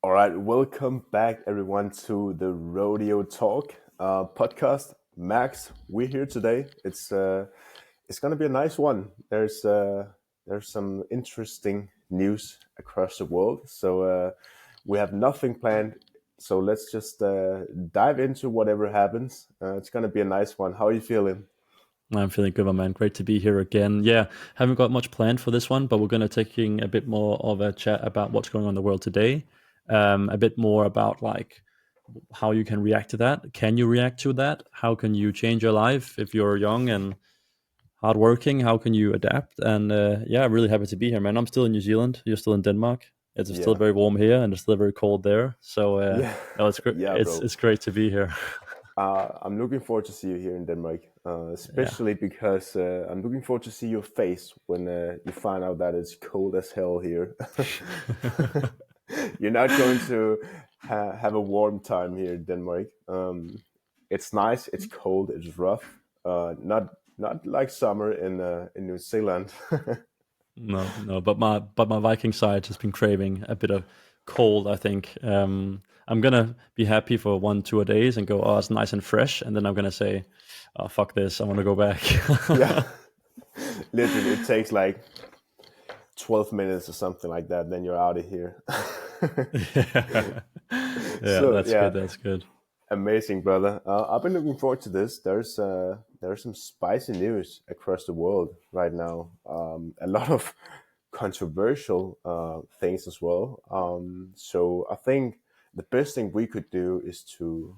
All right, welcome back everyone to the Rodeo Talk podcast. Max, we're here today. It's gonna be a nice one. There's some interesting news across the world, so we have nothing planned. So let's just dive into whatever happens. It's gonna be a nice one. How are you feeling? I'm feeling good, my man. Great to be here again. Yeah, haven't got much planned for this one, but we're going to taking a bit more of a chat about what's going on in the world today. A bit more about like how you can react to that. Can you react to that? How can you change your life if you're young and hardworking? How can you adapt? And yeah, I'm really happy to be here, man. I'm still in New Zealand. You're still in Denmark. It's still Yeah, very warm here, and it's still very cold there. So yeah, no, it's great. yeah, It's bro. it's great to be here. I'm looking forward to see you here in Denmark, Yeah. especially because I'm looking forward to see your face when you find out that it's cold as hell here. You're not going to have a warm time here in Denmark. It's nice, it's cold, it's rough. Not like summer in New Zealand. No, no, but my Viking side has been craving a bit of cold. I think I'm gonna be happy for 1 2 days and go, oh, it's nice and fresh, and then I'm gonna say, oh, fuck this, I want to go back. Yeah, literally, it takes like 12 minutes or something like that. Then you're out of here. Yeah, yeah, So that's good. yeah, That's good. amazing, brother. I've been looking forward to this. There's some spicy news across the world right now. A lot of controversial things as well. So I think the best thing we could do is to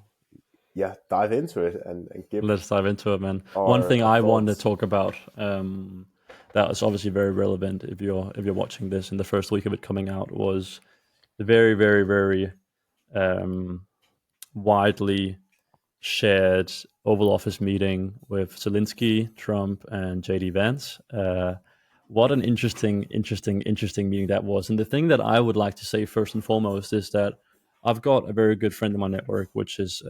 dive into it and give Let's dive into it, man. One our thing our I want to thoughts. talk about that is obviously very relevant if you're watching this in the first week of it coming out was the very very very um, widely shared Oval Office meeting with Zelensky, Trump, and JD Vance. What an interesting meeting that was. And the thing that I would like to say first and foremost is that I've got a very good friend in my network, which is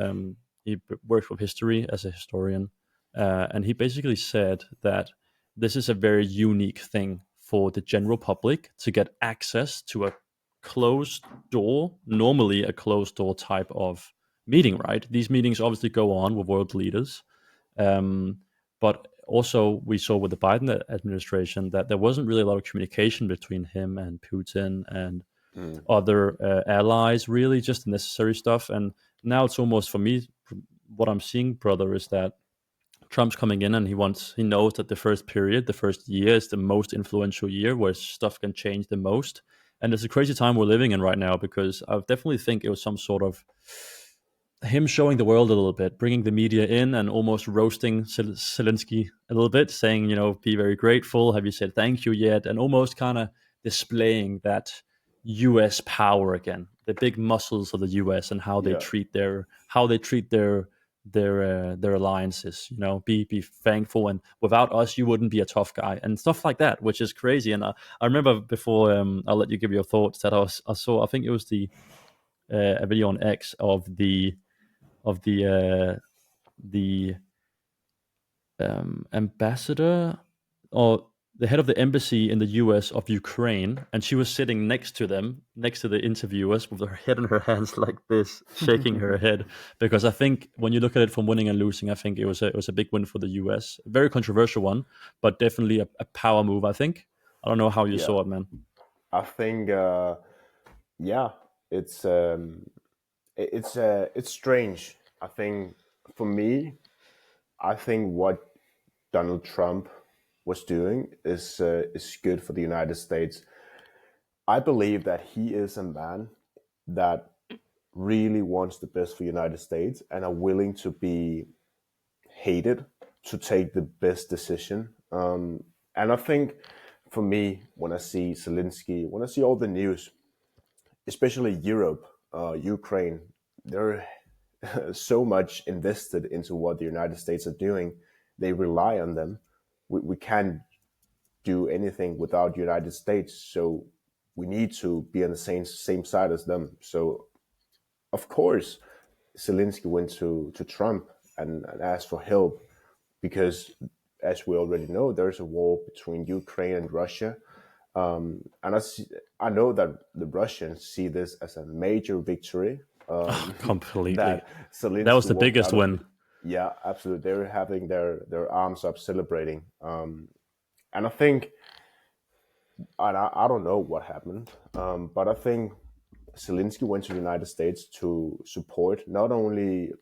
he works with history as a historian, and he basically said that this is a very unique thing for the general public to get access to a closed door, normally a closed door type of meeting, right? These meetings obviously go on with world leaders, um, but also we saw with the Biden administration that there wasn't really a lot of communication between him and Putin and Mm, other allies, really just the necessary stuff. And now it's almost for me, what I'm seeing, brother, is that Trump's coming in and he knows that the first period, the first year is the most influential year where stuff can change the most. And it's a crazy time we're living in right now because I definitely think it was some sort of him showing the world a little bit, bringing the media in and almost roasting Zelensky a little bit, saying, be very grateful. Have you said thank you yet? And almost kind of displaying that U.S. power again, the big muscles of the U.S. and yeah, how they treat their alliances. Be thankful, and without us, you wouldn't be a tough guy, and stuff like that, which is crazy. And I remember before I'll let you give your thoughts that I saw. I think it was the a video on X of the ambassador or the head of the embassy in the US of Ukraine, and she was sitting next to them, next to the interviewers, with her head in her hands like this, shaking her head. Because I think when you look at it from winning and losing, I think it was a big win for the US. A very controversial one, but definitely a power move. I think. I don't know how you yeah. saw it, man. I think yeah, it's it's strange. I think for me, I think what Donald Trump was doing is good for the United States. I believe that he is a man that really wants the best for the United States and are willing to be hated to take the best decision. And I think for me, when I see Zelensky, when I see all the news, especially Europe, Ukraine, they're so much invested into what the United States are doing. They rely on them. We can't do anything without the United States, so we need to be on the same side as them. So of course, Zelensky went to Trump and asked for help because, as we already know, there's a war between Ukraine and Russia. And I know that the Russians see this as a major victory, Completely. that That was Zelensky the walked biggest out of the. win. Yeah, absolutely. They were having their arms up, celebrating. And I think, and I don't know what happened, but I think Zelensky went to the United States to support not only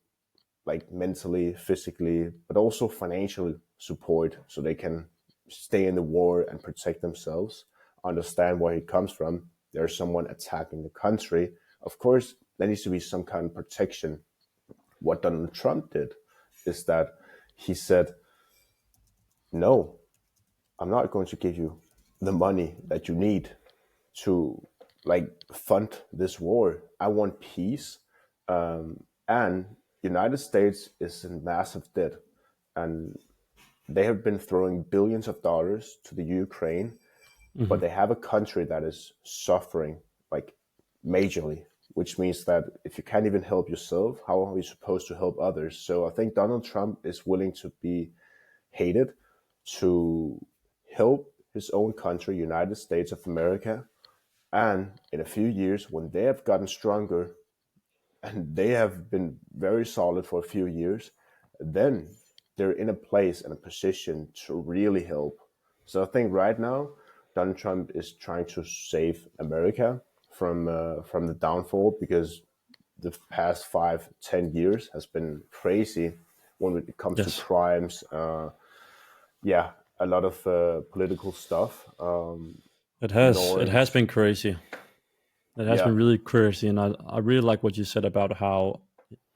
like mentally, physically, but also financial support so they can stay in the war and protect themselves, understand where he comes from. There's someone attacking the country. Of course, there needs to be some kind of protection. What Donald Trump did is that he said, no, I'm not going to give you the money that you need to like fund this war. I want peace. And United States is in massive debt, and they have been throwing billions of dollars to the Ukraine, but Hmm. they have a country that is suffering like majorly, which means that if you can't even help yourself, how are we supposed to help others? So I think Donald Trump is willing to be hated to help his own country, United States of America, and in a few years, when they have gotten stronger and they have been very solid for a few years, then they're in a place and a position to really help. So I think right now, Donald Trump is trying to save America from the downfall, because the past 5, 10 years has been crazy when it comes to Yes, crimes. Yeah, a lot of political stuff. it has. It has Norms. been crazy. It has Yeah, been really crazy, and I really like what you said about how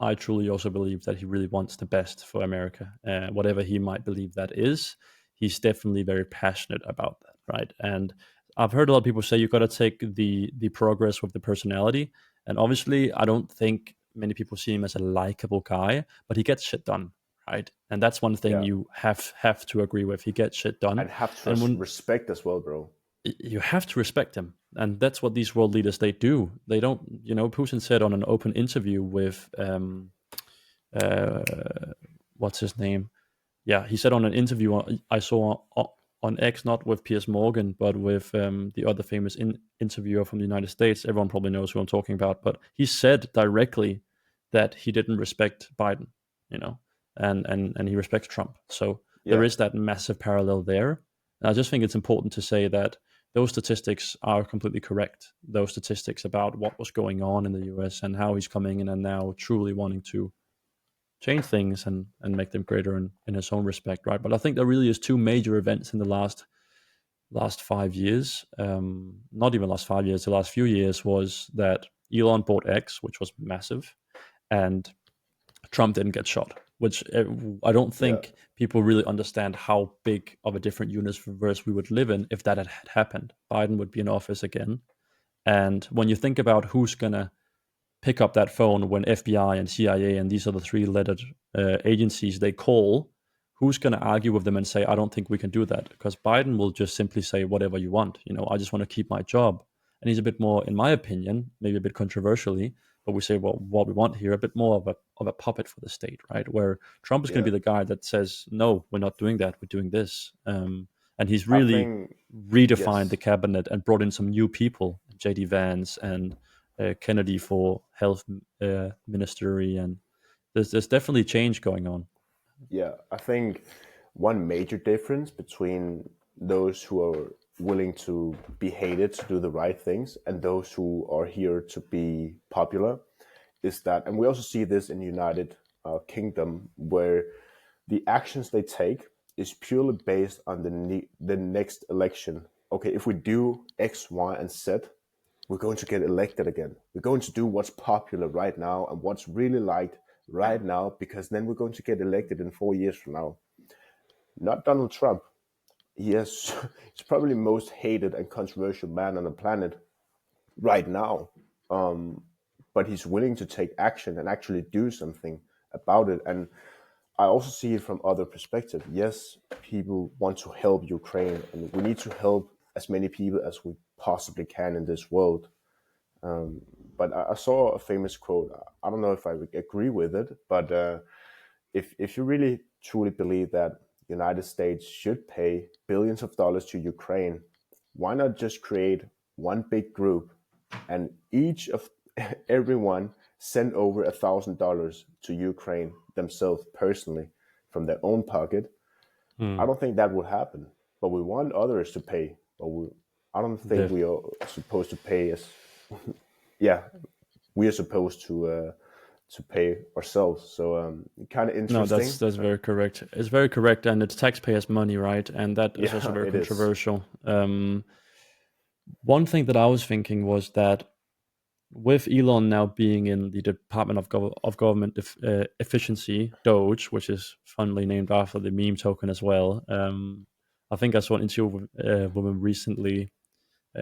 I truly also believe that he really wants the best for America. Whatever he might believe that is, he's definitely very passionate about that, right? And I've heard a lot of people say you got to take the progress with the personality, and obviously, I don't think many people see him as a likable guy, but he gets shit done, right? And that's one thing yeah, you have to agree with. He gets shit done, and have to and when respect as well, bro. you have to respect him, and that's what these world leaders they do. They don't, Putin said on an open interview with uh, what's his name, yeah, he said on an interview I saw on X, not with Piers Morgan but with the other famous interviewer from the United States. Everyone probably knows who I'm talking about, but he said directly that he didn't respect Biden, you know and he respects Trump. So there Yeah, is that massive parallel there. And I just think it's important to say that those statistics are completely correct. Those statistics about what was going on in the US and how he's coming in and now truly wanting to change things and make them greater in his own respect, right? But I think there really is two major events in the last 5 years. Not even last 5 years, the last few years was that Elon bought X, which was massive, and Trump didn't get shot. Which I don't yeah, think people really understand how big of a different universe we would live in if that had happened. Biden would be in office again, and when you think about who's gonna pick up that phone when FBI and CIA and these are the three-lettered agencies they call, who's going to argue with them and say, I don't think we can do that? Because Biden will just simply say, whatever you want. I just want to keep my job. And he's a bit more, in my opinion, maybe a bit controversially, but we say, well, what we want here, a bit more of a puppet for the state, right? Where Trump is going to yeah. be the guy that says, no, we're not doing that. We're doing this. And he's I really think redefined the yes, cabinet and brought in some new people, JD Vance and Kennedy for health ministry, and there's definitely change going on. yeah. I think one major difference between those who are willing to be hated to do the right things and those who are here to be popular is that, and we also see this in United Kingdom, where the actions they take is purely based on the next election. Okay, if we do X, Y, and Z, we're going to get elected again. We're going to do what's popular right now and what's really liked right now, because then we're going to get elected in 4 years from now. Not Donald Trump. Yes, he's probably the most hated and controversial man on the planet right now. But he's willing to take action and actually do something about it. And I also see it from other perspective. Yes, people want to help Ukraine, and we need to help as many people as we possibly can in this world. But I saw a famous quote. I don't know if I would agree with it, but if you really truly believe that United States should pay billions of dollars to Ukraine, Why not just create one big group and each of everyone send over $1,000 to Ukraine themselves personally from their own pocket? I Hmm. don't think that would happen, but we want others to pay. I don't think Def- we are supposed to pay as, yeah, we are supposed to pay ourselves. So kind of no, interesting. that's very correct. It's very correct, and it's taxpayers' money, right? And that is also Yeah, very it is. controversial. One thing that I was thinking was that with Elon now being in the Department of, Government Efficiency, Doge, which is funnily named after the meme token as well. I think I saw an interview with him recently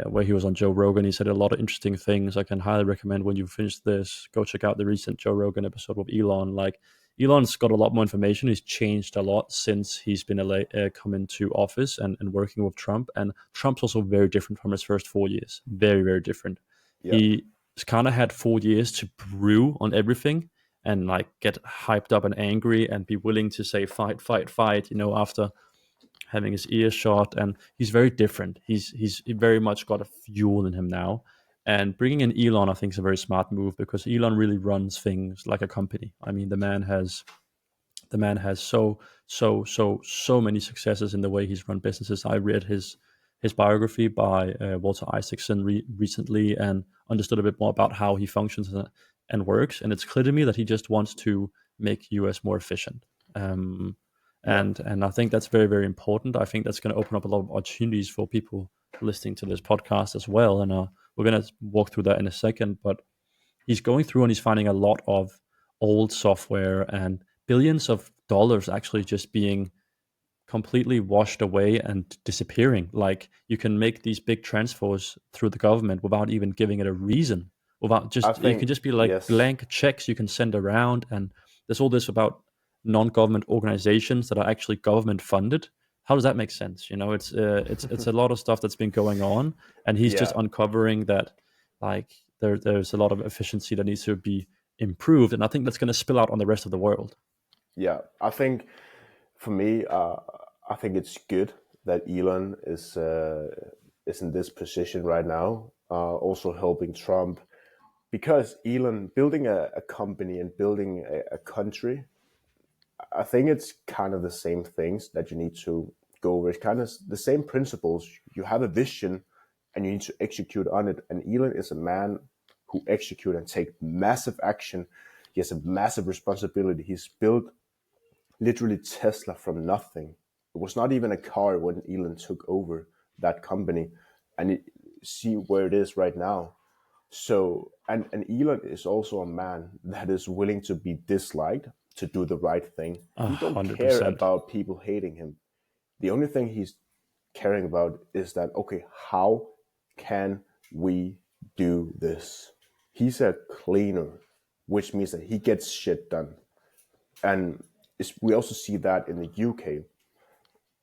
where he was on Joe Rogan. He said a lot of interesting things. I can highly recommend when you finish this, go check out the recent Joe Rogan episode with Elon. Like Elon's got a lot more information. He's changed a lot since he's been come into office and working with Trump. And Trump's also very different from his first 4 years. Very, very different. Yeah, He kind of had 4 years to brew on everything and like get hyped up and angry and be willing to say fight, fight, fight. After having his ears shot, and he's very different. He's very much got a fuel in him now. And bringing in Elon, I think, is a very smart move because Elon really runs things like a company. I mean, the man has so many successes in the way he's run businesses. I read his biography by Walter Isaacson recently and understood a bit more about how he functions and works. And it's clear to me that he just wants to make US more efficient. Um, yeah, and I think that's very, very important. I think that's going to open up a lot of opportunities for people listening to this podcast as well. And we're going to walk through that in a second. But he's going through and he's finding a lot of old software and billions of dollars actually just being completely washed away and disappearing. Like you can make these big transfers through the government without even giving it a reason. Without I just you can think just be like yes. blank checks you can send around, and there's all this about non-government organizations that are actually government funded. How does that make sense? It's a lot of stuff that's been going on, and he's just Yeah, uncovering that like there's a lot of efficiency that needs to be improved, and I think that's going to spill out on the rest of the world. yeah. I think for me, I think it's good that Elon is in this position right now, also helping Trump, because Elon building a company and building a country, I think it's kind of the same things that you need to go over. It's kind of the same principles. You have a vision and you need to execute on it. And Elon is a man who execute and take massive action. He has a massive responsibility. He's built literally Tesla from nothing. It was not even a car when Elon took over that company, and see where it is right now. So, and Elon is also a man that is willing to be disliked to do the right thing. A He don't hundred care percent. about people hating him. The only thing he's caring about is that, okay, how can we do this? He's a cleaner, which means that he gets shit done. And we also see that in the UK,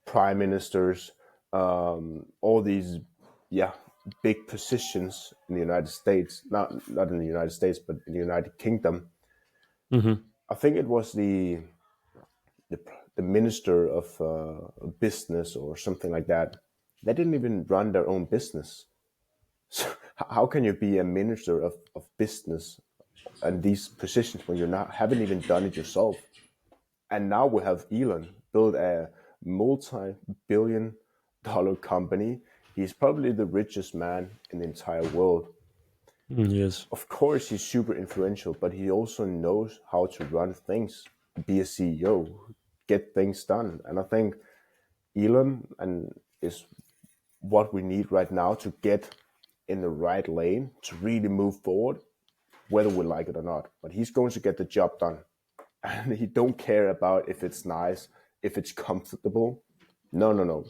prime ministers, all these, yeah, big positions in the United States, not in the United States, but in the United Kingdom. Hmm. I think it was the, the minister of business or something like that. They didn't even run their own business. So how can you be a minister of business and these positions when you're not haven't even done it yourself? And now we have Elon build a multi-billion-dollar company. He's probably the richest man in the entire world. Yes. Of course, he's super influential, but he also knows how to run things, be a CEO, get things done. And I think Elon and is what we need right now to get in the right lane to really move forward, whether we like it or not. But he's going to get the job done. And he don't care about if it's nice, if it's comfortable. No, no, no.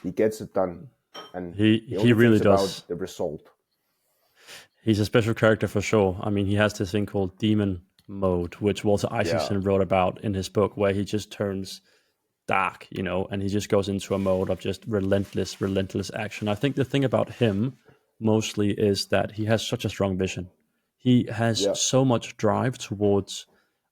He gets it done, and He he he only really thinks does. about the result. He's a special character for sure. I mean, he has this thing called demon mode, which Walter Yeah, Isaacson wrote about in his book, where he just turns dark, and he just goes into a mode of just relentless action. I think the thing about him mostly is that he has such a strong vision. He has yeah, so much drive towards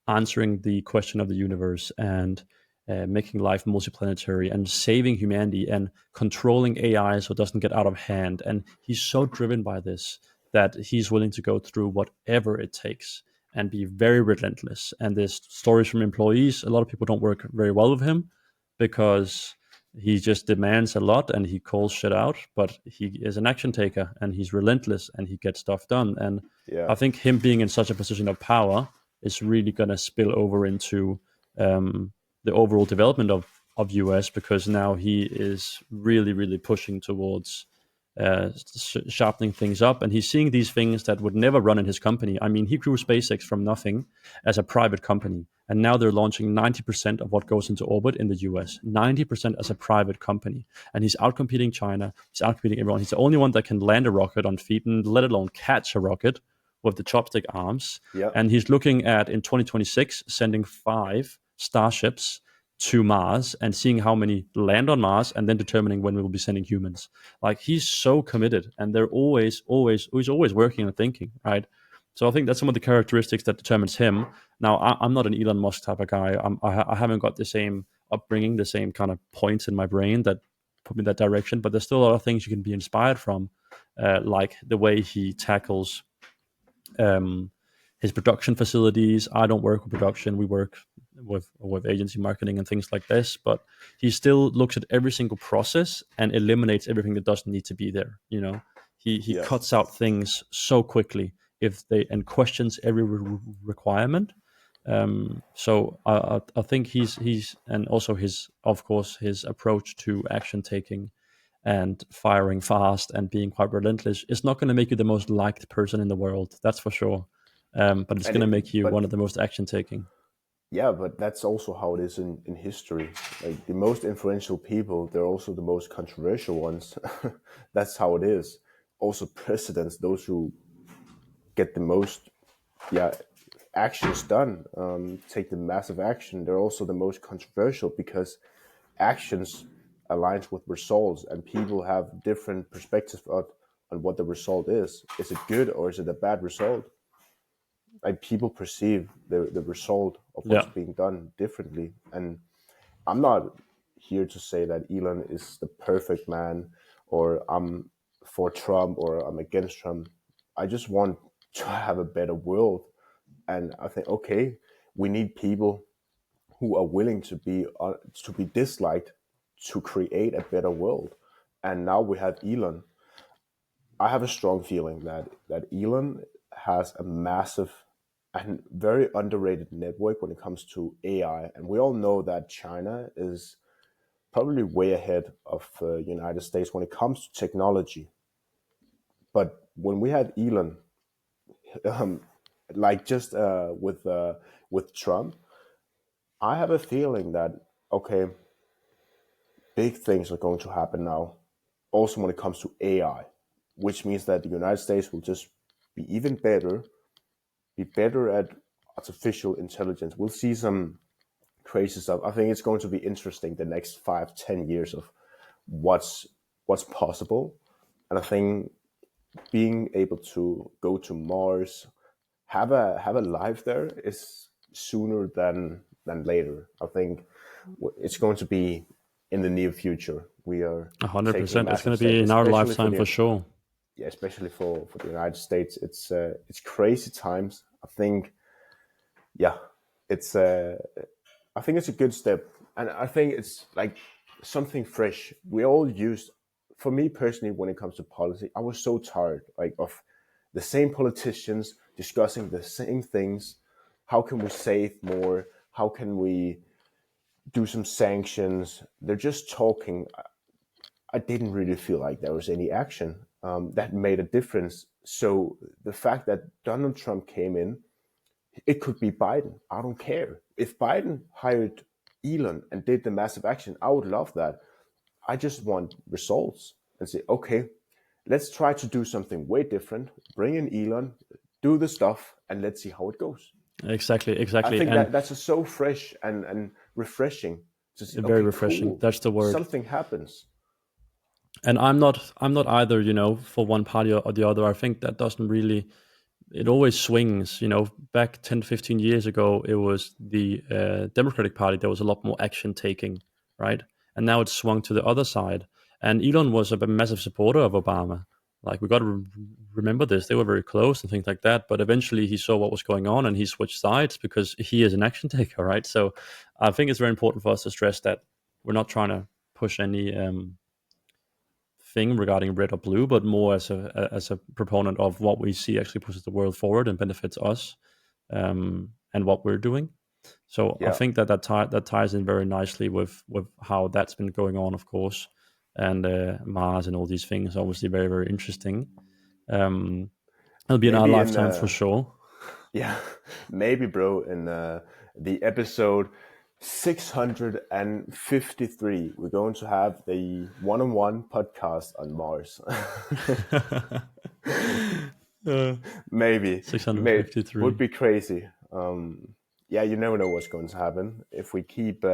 answering the question of the universe and making life multiplanetary and saving humanity and controlling AI so it doesn't get out of hand. And he's so driven by this that he's willing to go through whatever it takes and be very relentless. And there's stories from employees. A lot of people don't work very well with him because he just demands a lot and he calls shit out, but he is an action taker and he's relentless and he gets stuff done. And I Yeah, think him being in such a position of power is really going to spill over into the overall development of US, because now he is really really pushing towards sharpening things up, and he's seeing these things that would never run in his company. I mean, he grew SpaceX from nothing as a private company, and now they're launching 90% of what goes into orbit in the US, 90% as a private company, and he's outcompeting China, he's outcompeting everyone. He's the only one that can land a rocket on feet, and let alone catch a rocket with the chopstick arms. yeah, And he's looking at, in 2026, sending 5 starships to Mars and seeing how many land on Mars, and then determining when we will be sending humans. Like, he's so committed, and he's always working and thinking, right? So I think that's some of the characteristics that determines him. Now, I'm not an Elon Musk type of guy. I haven't got the same upbringing, the same kind of points in my brain that put me in that direction. But there's still a lot of things you can be inspired from, like the way he tackles um, his production facilities. I don't work with production. We work with agency marketing and things like this. But he still looks at every single process and eliminates everything that doesn't need to be there. You know, he yeah. cuts out things so quickly if they and questions every requirement. So I think he's and also his, of course, his approach to action taking and firing fast and being quite relentless is not going to make you the most liked person in the world. That's for sure. But it's And going to make you one but of the most action taking. yeah, but that's also how it is in history. Like the most influential people, they're also the most controversial ones. That's how it is. Also, presidents, those who get the most, yeah, actions done, take the massive action, they're also the most controversial because actions aligns with results, and people have different perspectives on what the result is. Is it good or is it a bad result? Like people perceive the result of what's Yeah, being done differently. And I'm not here to say that Elon is the perfect man or I'm for Trump or I'm against Trump. I just want to have a better world. And I think, okay, we need people who are willing to be disliked to create a better world. And now we have Elon. I have a strong feeling that Elon has a massive and very underrated network when it comes to AI. And we all know that China is probably way ahead of the United States when it comes to technology. But when we had Elon, um, like just with Trump, I have a feeling that okay, big things are going to happen now. Also, when it comes to AI, which means that the United States will just be better at artificial intelligence. We'll see some crazy stuff. I think it's going to be interesting the next 5, 10 years of what's what's possible. And I think being able to go to Mars, have a life there is sooner than later. I think it's going to be in the near future. We are taking 100%. It's going massive to be steps, in our especially for lifetime for the sure. yeah, especially for the United States. It's crazy times. I think yeah, it's I think it's a good step, and I think it's like something fresh. We all used, for me personally, when it comes to policy, I was so tired like of the same politicians discussing the same things. How can we save more? How can we do some sanctions? They're just talking. I didn't really feel like there was any action that made a difference. So the fact that Donald Trump came in, it could be Biden. I don't care. If Biden hired Elon and did the massive action, I would love that. I just want results and say, okay, let's try to do something way different. Bring in Elon, do the stuff, and let's see how it goes. Exactly, I exactly. think And that that's just so fresh and refreshing to see, very okay, refreshing. cool, That's the word. something happens. And I'm not either, for one party or the other. I think that doesn't really it always swings. Back 10, 15 years ago, it was the Democratic Party that was a lot more action taking, right? And now it's swung to the other side. And Elon was a massive supporter of Obama. Like, we got to remember this. They were very close and things like that. But eventually he saw what was going on and he switched sides because he is an action taker, right? So I think it's very important for us to stress that we're not trying to push any thing regarding red or blue, but more as a proponent of what we see actually pushes the world forward and benefits us, and what we're doing. So I Yeah, think that that ties in very nicely with how that's been going on, of course, and Mars and all these things. Obviously, very very interesting. Um, it'll be in our maybe in lifetime for sure. yeah, maybe, bro, in the episode 653, we're going to have the one-on-one podcast on Mars. uh, Maybe, maybe 653. would be crazy. Yeah, you never know what's going to happen. If we keep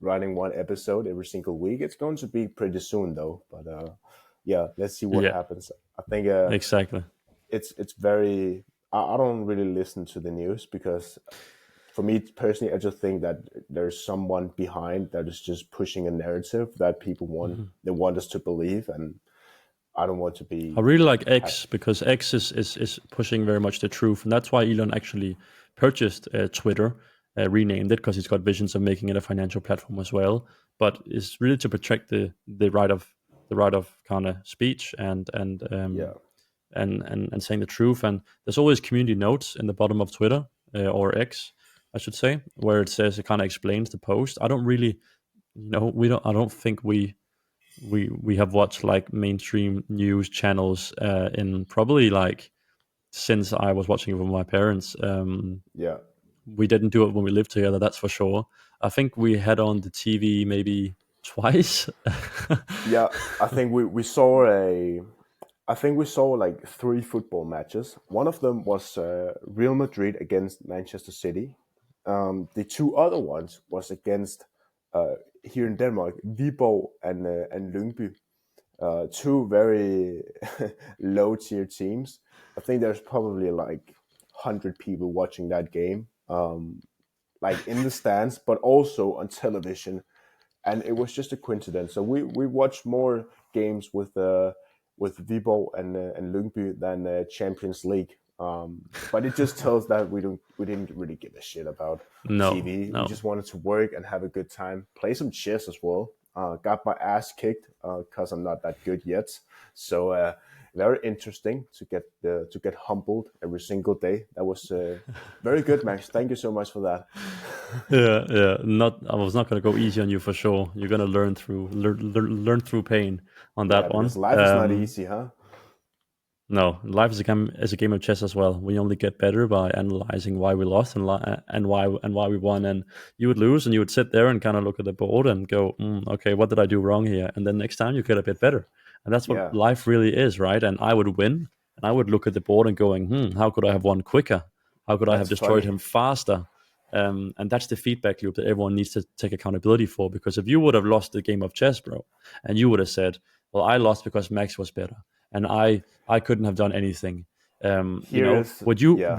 running one episode every single week, it's going to be pretty soon, though. But yeah, let's see what Yeah, happens. I think exactly. it's very. I don't really listen to the news because, for me personally, I just think that there's someone behind that is just pushing a narrative that people want. Mhm. They want us to believe, and I don't want to I be. really like X because X is pushing very much the truth, and that's why Elon actually purchased Twitter, renamed it because he's got visions of making it a financial platform as well. But it's really to protect the right of kind of speech Yeah, and saying the truth. And there's always community notes in the bottom of Twitter, or X, I should say, where it says, it kind of explains the post. I don't really, we don't. I don't think we have watched like mainstream news channels in probably like since I was watching it with my parents. yeah. We didn't do it when we lived together, that's for sure. I think we had on the TV maybe twice. Yeah, I think we saw a. I think we saw like three football matches. One of them was Real Madrid against Manchester City. The two other ones was against here in Denmark, Viborg and Lyngby. Two very low tier teams. I think there's probably like 100 people watching that game, like in the stands, but also on television, and it was just a coincidence. So we watched more games with Viborg and Lyngby than Champions League. But it just tells that we didn't really give a shit about No, TV. We no. just wanted to work and have a good time, play some chess as well. Got my ass kicked because I'm not that good yet. So very interesting to get humbled every single day. That was very good, Max. Thank you so much for that. Yeah, yeah. Not, I was not going to go easy on you for sure. You're going to learn through pain on Yeah, that because one. life is not easy, huh? No, life is a game of chess as well. We only get better by analyzing why we lost and why we won. And you would lose, and you would sit there and kind of look at the board and go, "Okay, what did I do wrong here?" And then next time you get a bit better. And that's what Yeah, life really is, right? And I would win, and I would look at the board and going, how could I have won quicker? How could I have that's destroyed funny. him faster? And that's the feedback loop that everyone needs to take accountability for. Because if you would have lost the game of chess, bro, and you would have said, "Well, I lost because Max was better," and I couldn't have done anything. Here is, yeah.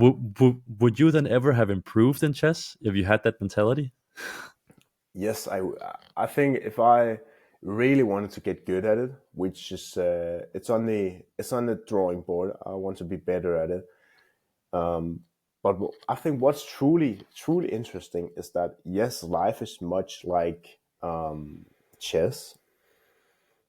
Would you then ever have improved in chess if you had that mentality? Yes, I think if I really wanted to get good at it, which is it's on the drawing board. I want to be better at it. But I think what's truly interesting is that yes, life is much like chess,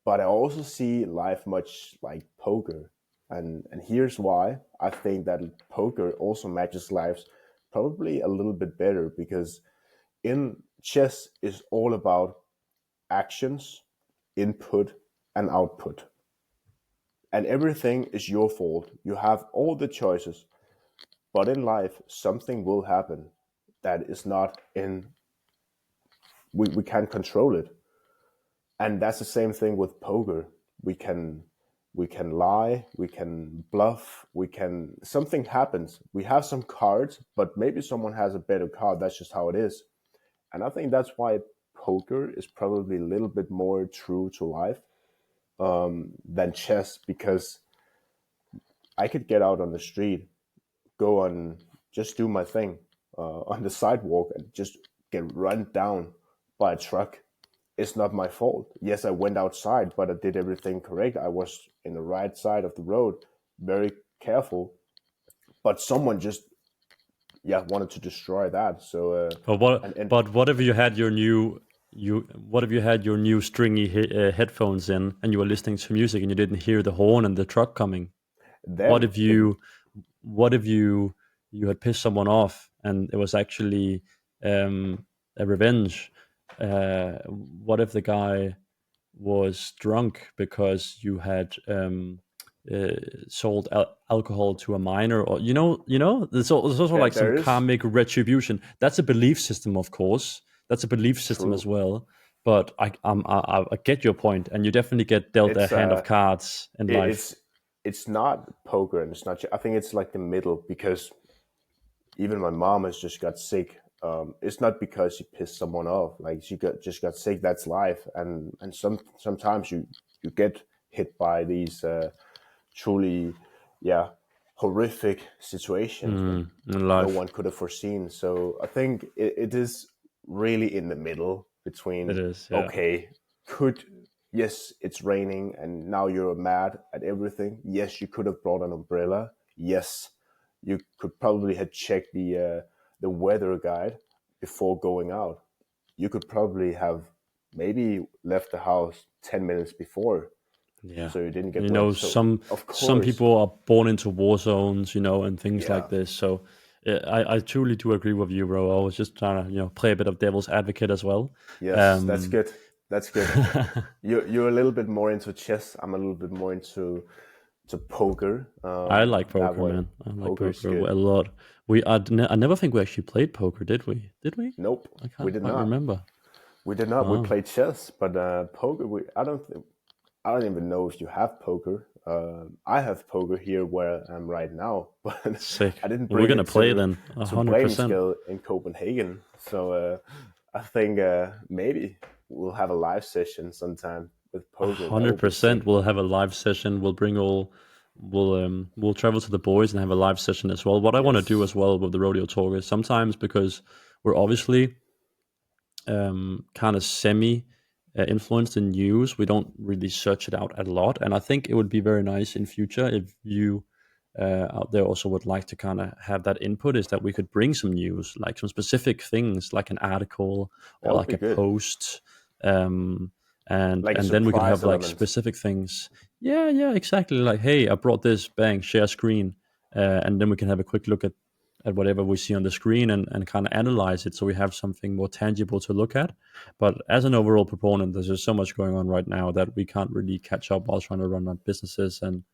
but I also see life much like poker, and here's why I think that poker also matches lives probably a little bit better because in chess is all about actions, input, and output. And everything is your fault. You have all the choices. But in life, something will happen that is not in, we can't control it. And that's the same thing with poker. We can we can lie, we can bluff, we can something happens. We have some cards, but maybe someone has a better card. That's just how it is. And I think that's why poker is probably a little bit more true to life than chess because I could get out on the street go on, just do my thing on the sidewalk and just get run down by a truck. It's not my fault. Yes, I went outside, but I did everything correct. I was in the right side of the road, very careful. But someone just, yeah, wanted to destroy that. So But what? and But what if you had your new you? What if you had your new stringy headphones in, and you were listening to music, and you didn't hear the horn and the truck coming? What then if you? What if you had pissed someone off, and it was actually a revenge? What if the guy was drunk because you had uh, sold alcohol to a minor, or there's also like some there is karmic retribution. That's a belief system, of course. That's a belief system as true. well. But I get your point, and you definitely get dealt a It's hand of cards in it, life. it's not poker, and it's not. I think it's like the middle, because even my mom has just got sick. It's not because she pissed someone off. Like she just got sick. That's life, and sometimes you get hit by these truly, yeah, horrific situations that In no life, one could have foreseen. So I think it is really in the middle it between, is. Yeah, okay, could, yes, it's raining and now you're mad at everything. Yes, you could have brought an umbrella. Yes, you could probably have checked the weather guide before going out. You could probably have maybe left the house 10 minutes before yeah. so you didn't And, get wet. So of some course, people are born into war zones, and things like yeah, this. So I truly do agree with you, bro. I was just trying to play a bit of devil's advocate as well. yes, that's Um, good. That's good. You're a little bit more into chess. I'm a little bit more into to poker. I like That poker, way, man. I like poker is poker good. a lot. I never think we actually played poker, did we? Did we? Nope, I we can't did quite not. remember. We did not. We Wow, played chess, but poker. I don't even know if you have poker. I have poker here where I'm right now, but sick. I didn't Well, we're bring gonna it play then, to 100%. Bremenskill in Copenhagen. So I think maybe we'll have a live session sometime with poker. That Hundred would be percent. sick. We'll have a live session. We'll bring all. We'll travel to the boys and have a live session as well. What I want to do Yes, as well with the rodeo talk is sometimes, because we're obviously kind of semi influenced in news, we don't really search it out a lot. And I think it would be very nice in future if you out there also would like to kind of have that input, is that we could bring some news, like some specific things, like an article that or would like be a good. post. Um, and Like a then we could have surprise like element. specific things. Yeah, yeah, exactly. Like, hey, I brought this, bang, share screen. And then we can have a quick look at whatever we see on the screen, and kind of analyze it, so we have something more tangible to look at. But as an overall proponent, there's just so much going on right now that we can't really catch up while trying to run our businesses and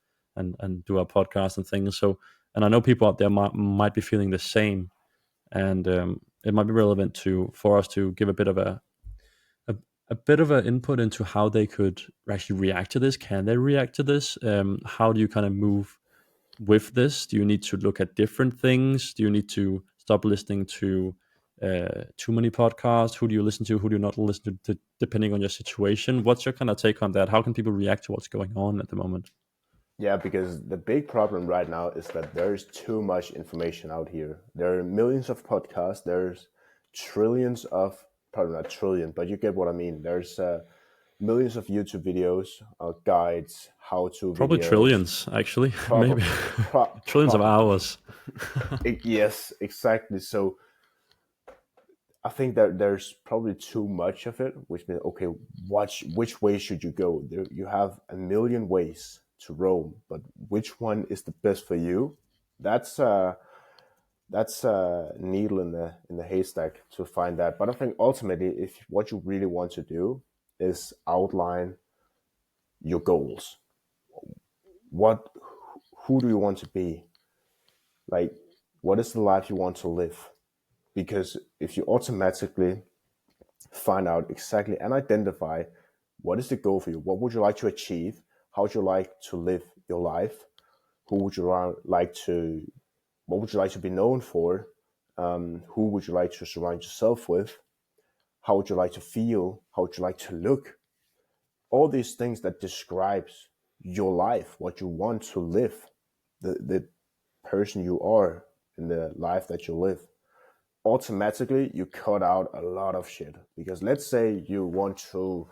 do our podcast and things. So, and I know people out there might be feeling the same, and it might be relevant to for us to give a, a bit of an input into how they could actually react to this. Can they react to this? How do you kind of move with this? Do you need to look at different things? Do you need to stop listening to too many podcasts? Who do you listen to? Who do you not listen to, depending on your situation? What's your kind of take on that? How can people react to what's going on at the moment? Yeah, because the big problem right now is that there's too much information out here. There are millions of podcasts. There's trillions of, probably not trillion, but you get what I mean. There's millions of YouTube videos, guides, how-to Probably videos. trillions, actually, maybe Probably, trillions of probably. hours. Yes, exactly. So I think that there's probably too much of it, which means, okay, which way should you go? You have a million ways to roam, but which one is the best for you? That's a needle in the haystack to find that. But I think ultimately, if what you really want to do is outline your goals, what who do you want to be? Like, what is the life you want to live? Because if you automatically find out exactly and identify what is the goal for you, what would you like to achieve, how would you like to live your life, who would you like to, what would you like to be known for, who would you like to surround yourself with, how would you like to feel, how would you like to look, all these things that describes your life, what you want to live, the person you are. in the life that you live, automatically you cut out a lot of shit. Because let's say you want to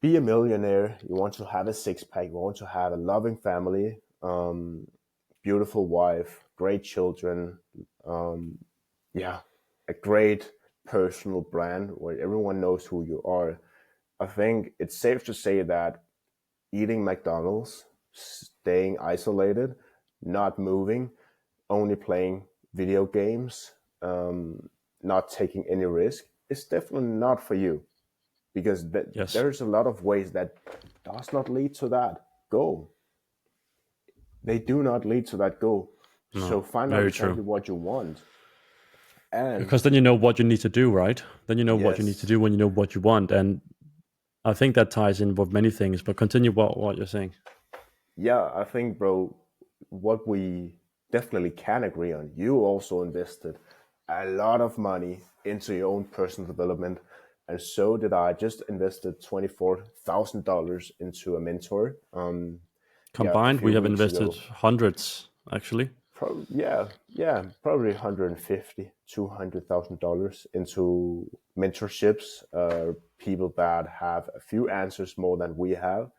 be a millionaire, you want to have a six pack, you want to have a loving family, beautiful wife, great children, yeah, a great personal brand where everyone knows who you are. I think it's safe to say that eating McDonald's, staying isolated, not moving, only playing video games, not taking any risk is definitely not for you, because Yes. there's a lot of ways that does not lead to that goal. They do not lead to that goal. So No. find out Very exactly true. what you want. And Because then you know what you need to do, right? Then you know what you need to yes, do when you know what you want, and I think that ties in with many things. But continue what you're saying. yeah, I think, bro, what we definitely can agree on, you also invested a lot of money into your own personal development. And so did I. Just invested $24,000 into a mentor. Yeah, a Combined, few we have weeks invested ago. hundreds, actually. Yeah, probably 150, $200,000 into mentorships. People that have a few answers more than we have,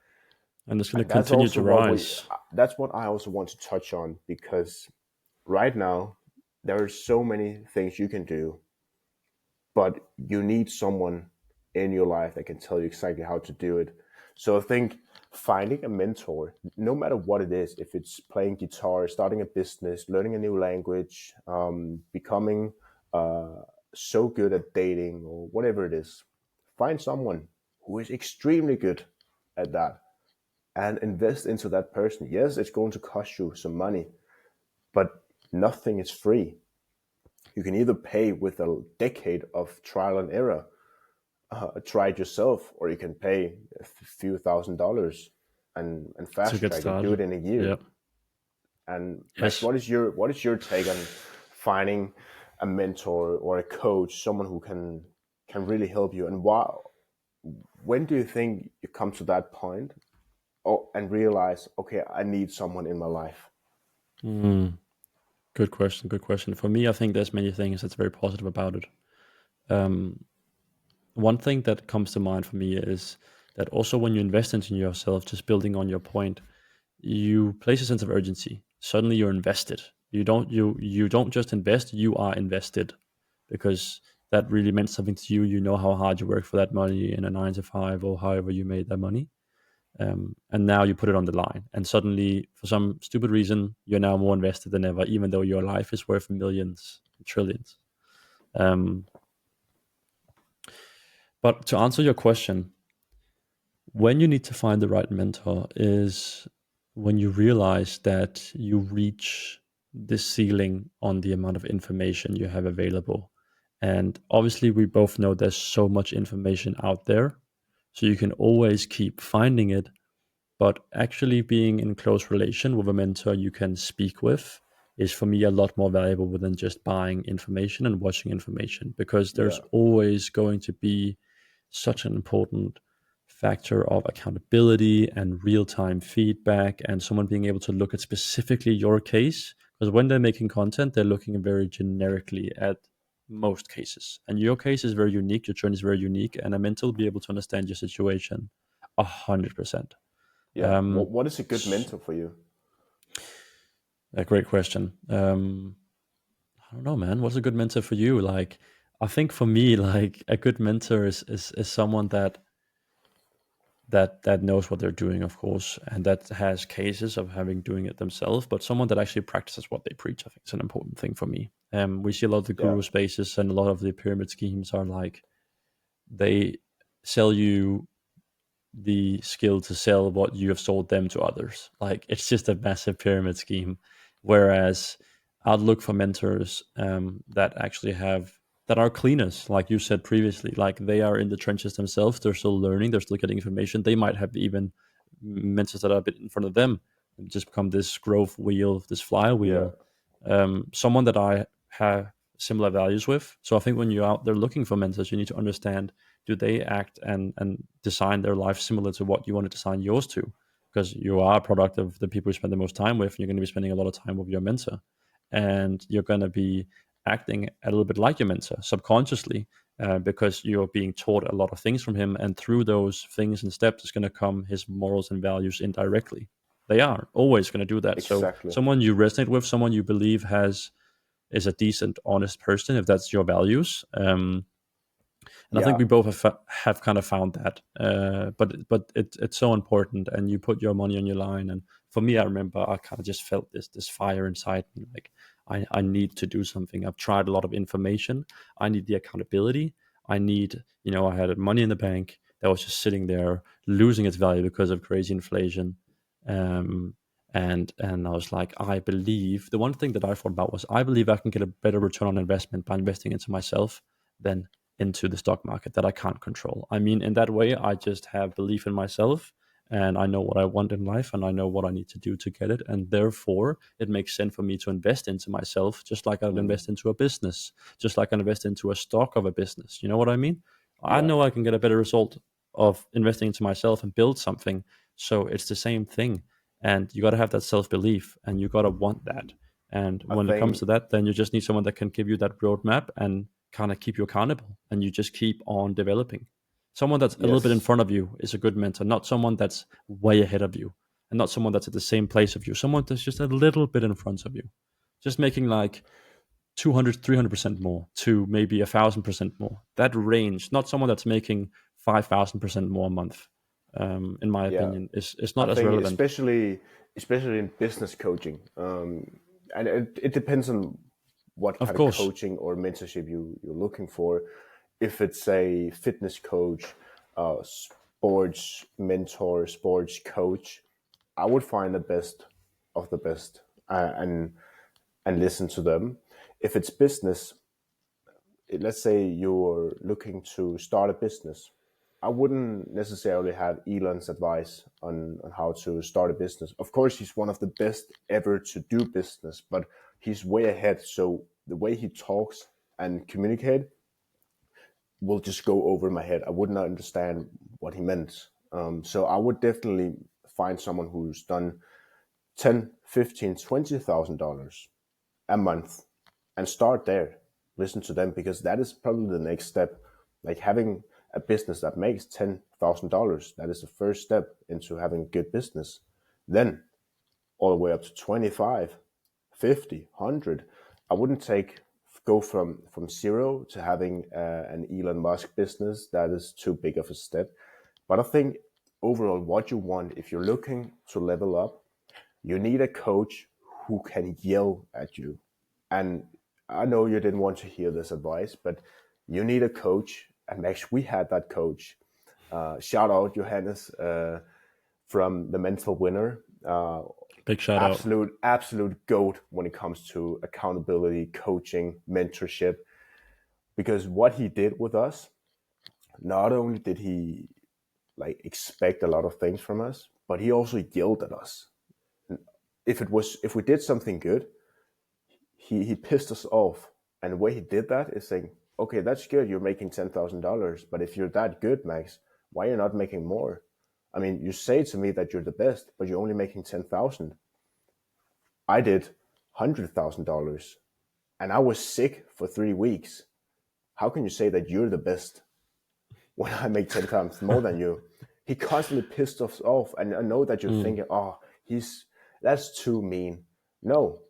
And it's going to and that's continue also to what we. rise. That's what I also want to touch on, because right now there are so many things you can do, but you need someone in your life that can tell you exactly how to do it. So I think finding a mentor, no matter what it is, if it's playing guitar, starting a business, learning a new language, becoming so good at dating, or whatever it is, find someone who is extremely good at that and invest into that person. Yes, it's going to cost you some money, but nothing is free. You can either pay with a decade of trial and error, try it yourself, or you can pay a few $1,000s and To fast get track it, do started. it in a Yeah. year. And Max, Yes. what is your take on finding a mentor or a coach, someone who can really help you? And when do you think you come to that point, and realize, okay, I need someone in my life? Mm, good question. Good question. For me, I think there's many things that's very positive about it. Um, One thing that comes to mind for me is that also when you invest into yourself, just building on your point, you place a sense of urgency. Suddenly you're invested. You don't just invest, you are invested, because that really meant something to you. You know how hard you work for that money in a 9 to 5 or however you made that money. And now you put it on the line. And suddenly, for some stupid reason, you're now more invested than ever, even though your life is worth millions, trillions. Um, but to answer your question, when you need to find the right mentor is when you realize that you reach this ceiling on the amount of information you have available. And obviously, we both know there's so much information out there. So you can always keep finding it, but actually being in close relation with a mentor you can speak with is for me a lot more valuable than just buying information and watching information, because there's Yeah, always going to be such an important factor of accountability and real-time feedback and someone being able to look at specifically your case, because when they're making content they're looking very generically at most cases, and your case is very unique, your journey is very unique, and a mentor will be able to understand your situation 100%. yeah. What um, what is a good mentor for you? a great question. I don't know, man. What's a good mentor for you? Like, I think for me, like a good mentor is someone that knows what they're doing, of course, and that has cases of having doing it themselves, but someone that actually practices what they preach. I think it's an important thing for me. We see a lot of the Yeah, guru spaces and a lot of the pyramid schemes are like they sell you the skill to sell what you have sold them to others. Like it's just a massive pyramid scheme. Whereas I'd look for mentors that actually have that are cleaners, like you said previously. Like they are in the trenches themselves. They're still learning. They're still getting information. They might have even mentors that are a bit in front of them and just become this growth wheel, this yeah, flywheel. Someone that I have similar values with. So I think when you're out there looking for mentors, you need to understand, do they act and design their life similar to what you want to design yours to? Because you are a product of the people you spend the most time with, and you're going to be spending a lot of time with your mentor. and you're going to be acting a little bit like your mentor subconsciously, because you're being taught a lot of things from him, and through those things and steps is going to come his morals and values indirectly. They are always going to do that. So Exactly. someone you resonate with, someone you believe has is a decent, honest person, if that's your values. And I think Yeah. we both have kind of found that. But it's so important, and you put your money on your line. And for me, I remember I kind of just felt this fire inside me, like I need to do something. I've tried a lot of information. I need the accountability. I need, I had money in the bank that was just sitting there losing its value because of crazy inflation. Um, and I was like, I believe the one thing that I thought about was I believe I can get a better return on investment by investing into myself than into the stock market that I can't control. I mean, in that way, I just have belief in myself, and I know what I want in life, and I know what I need to do to get it. And therefore, it makes sense for me to invest into myself, just like I'd Mm. invest into a business, just like I invest into a stock of a business. You know what I mean? I Yeah. know I can get a better result of investing into myself and build something. So it's the same thing. And you got to have that self belief, and you got to want that. And I when it comes think to that, then you just need someone that can give you that roadmap and kind of keep you accountable, and you just keep on developing. Someone that's a little bit in yes. front of you is a good mentor, not someone that's way ahead of you, and not someone that's at the same place of you. Someone that's just a little bit in front of you, just making like 200, 300% more to maybe 1,000% more. That range, not someone that's making 5,000% more a month, in my Yeah. opinion, is I not as think relevant. especially in business coaching, and it depends on what Of kind of course. coaching or mentorship you're looking for. If it's a fitness coach, sports mentor, sports coach, I would find the best of the best, and listen to them. If it's business, let's say you're looking to start a business, I wouldn't necessarily have Elon's advice on how to start a business. Of course, he's one of the best ever to do business, but he's way ahead. So the way he talks and communicate will just go over my head. I would not understand what he meant. So I would definitely find someone who's done 10, 15, $20,000 a month and start there. Listen to them because that is probably the next step. Like having a business that makes $10,000, that is the first step into having a good business. Then all the way up to 25, 50, 100. I wouldn't go from zero to having an Elon Musk business. That is too big of a step. But I think overall, what you want if you're looking to level up, you need a coach who can yell at you. And I know you didn't want to hear this advice, but you need a coach. And Max, we had that coach. Shout out Johannes from the Mental Winner. Big shout out. Absolute goat when it comes to accountability, coaching, mentorship. Because what he did with us, not only did he like expect a lot of things from us, but he also yelled at us. If we did something good, he pissed us off. And the way he did that is saying, okay, that's good. You're making $10,000, but if you're that good, Max, why are you not making more? I mean, you say to me that you're the best, but you're only making 10,000. I did $100,000 and I was sick for 3 weeks. How can you say that you're the best when I make 10 times more than you? He constantly pissed us off. And I know that you're Mm, thinking, oh, that's too mean. No,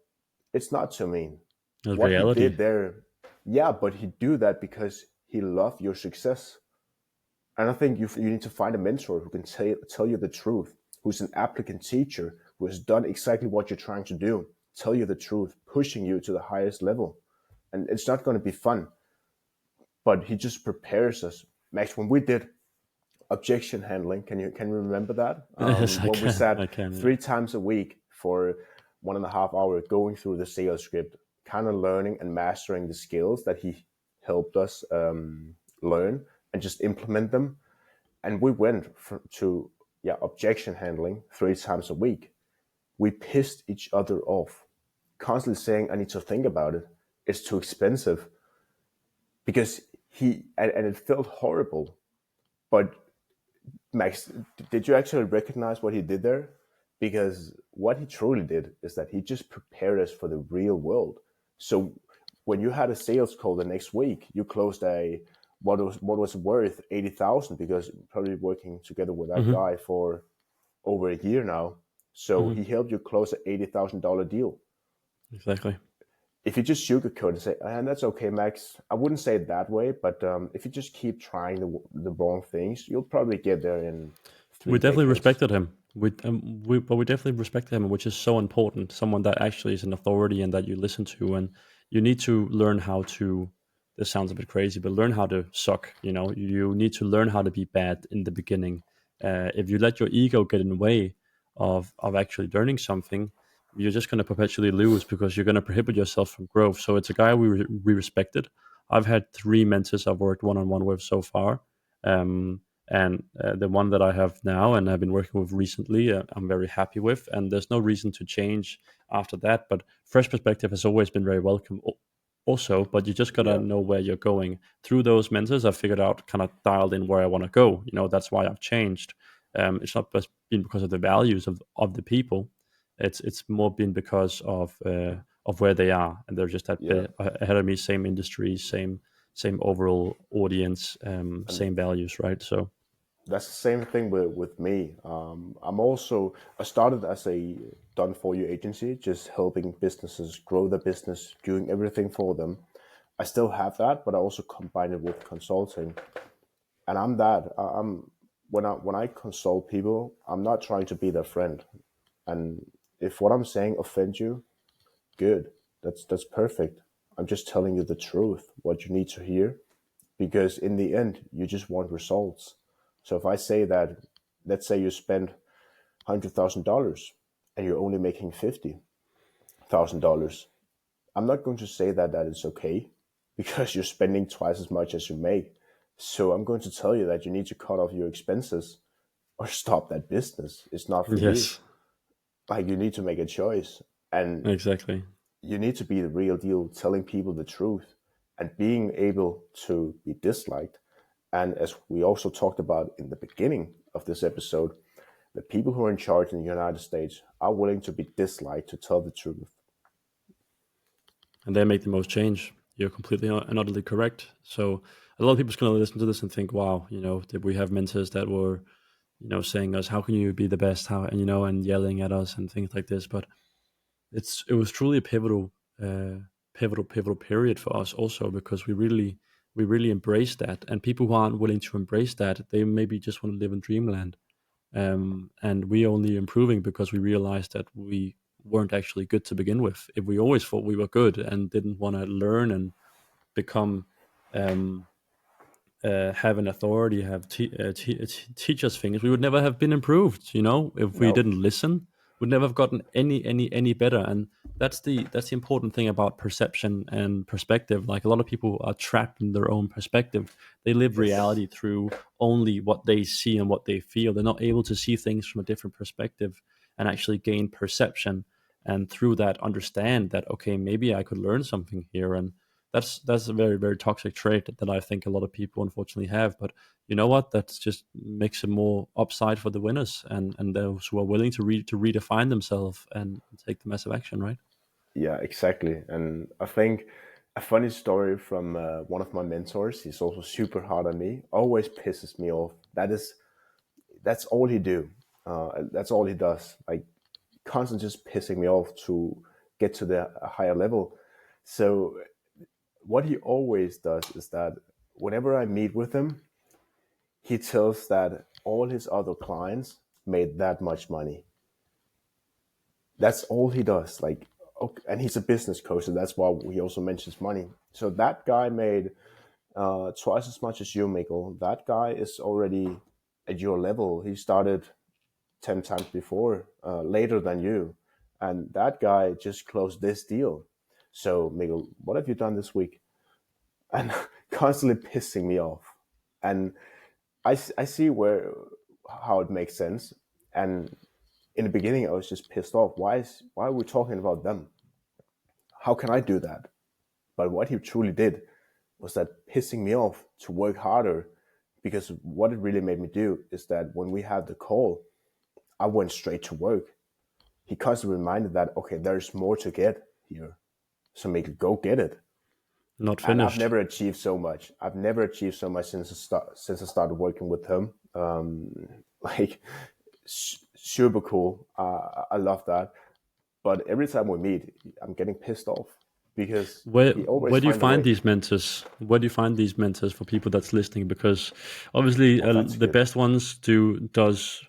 it's not too mean. that's What he reality. did there, yeah, but he do that because he loved your success. And I think you need to find a mentor who can tell you the truth, who's an applicant teacher, who has done exactly what you're trying to do, tell you the truth, pushing you to the highest level. And it's not going to be fun, but he just prepares us. Max, when we did objection handling, can you remember that? Yes, I When we can. sat I can. Yeah. 3 times a week for 1.5 hours going through the sales script, kind of learning and mastering the skills that he helped us learn and just implement them. And we went to objection handling 3 times a week. We pissed each other off, constantly saying, "I need to think about it. It's too expensive." Because and it felt horrible. But Max, did you actually recognize what he did there? Because what he truly did is that he just prepared us for the real world. So when you had a sales call the next week, you closed a what was worth 80,000 because you're probably working together with that Hmm. guy for over a year now. So Hmm. he helped you close an $80,000 deal. Exactly. If you just sugarcoat and say, and that's okay, Max, I wouldn't say it that way, but if you just keep trying the wrong things, you'll probably get there in We three definitely decades. respected him. But we definitely respected him, which is so important. Someone that actually is an authority and that you listen to, and you need to learn how to. This sounds a bit crazy, but learn how to suck. You know, you need to learn how to be bad in the beginning. If you let your ego get in the way of actually learning something, you're just going to perpetually lose because you're going to prohibit yourself from growth. So it's a guy we respected. I've had three mentors I've worked one on one with so far. And the one that I have now and I've been working with recently, I'm very happy with, and there's no reason to change after that. But fresh perspective has always been very welcome, also. But you just gotta Yeah, know where you're going. Through those mentors, I've figured out, kind of dialed in where I want to go. You know, that's why I've changed. It's not just been because of the values of the people. It's more been because of where they are, and they're just a yeah. bit ahead of me. Same industry, same overall audience, And same values, right? So. that's the same thing with me. I started as a done for you agency, just helping businesses grow their business, doing everything for them. I still have that, but I also combine it with consulting. And I'm that. I'm when I consult people, I'm not trying to be their friend. And if what I'm saying offends you, good. That's perfect. I'm just telling you the truth, what you need to hear, because in the end, you just want results. So if I say that, let's say you spend $100,000 and you're only making $50,000, I'm not going to say that that is okay because you're spending twice as much as you make. So I'm going to tell you that you need to cut off your expenses or stop that business. It's not for you. Yes, Like you need to make a choice and exactly. you need to be the real deal, telling people the truth and being able to be disliked. And as we also talked about in the beginning of this episode, the people who are in charge in the United States are willing to be disliked to tell the truth. And they make the most change. You're completely and utterly correct. So a lot of people's going to listen to this and think, "Wow, did we have mentors that were, saying us, how can you be the best? How and and yelling at us and things like this?" But it was truly a pivotal period for us also because we really embraced that. And people who aren't willing to embrace that, they maybe just want to live in dreamland. And we only improving because we realized that we weren't actually good to begin with. If we always thought we were good and didn't want to learn and become, um, have an authority, teach us things, we would never have been improved. If we No, didn't listen, we'd never have gotten any better. And that's the important thing about perception and perspective. Like a lot of people are trapped in their own perspective. They live yes, reality through only what they see and what they feel. They're not able to see things from a different perspective and actually gain perception. And through that, understand that, okay, maybe I could learn something here. And that's a very very toxic trait that I think a lot of people unfortunately have. But you know what? That just makes it more upside for the winners and those who are willing to redefine themselves and take the massive action. Right? yeah, exactly. And I think a funny story from one of my mentors, he's also super hard on me, always pisses me off. That's all he do. That's all he does. Like constantly just pissing me off to get to the higher level. So what he always does is that whenever I meet with him, he tells that all his other clients made that much money. That's all he does. Like, okay, and he's a business coach, so that's why he also mentions money. So that guy made twice as much as you, Mikkel. That guy is already at your level. He started 10 times before, later than you. And that guy just closed this deal. So, Mikkel, what have you done this week? And constantly pissing me off. And I see where how it makes sense. And in the beginning, I was just pissed off. Why are we talking about them? How can I do that? But what he truly did was that pissing me off to work harder, because what it really made me do is that when we had the call, I went straight to work. he constantly reminded that, okay, there's more to get here, so make it, go get it. Not And I've finished. never achieved so much. I've never achieved so much since I started working with him. Like, super cool. I love that. But every time we meet, I'm getting pissed off because he always Where do you find a find way. these mentors? Where do you find these mentors for people that's listening? Because obviously Oh, that's the good. best ones does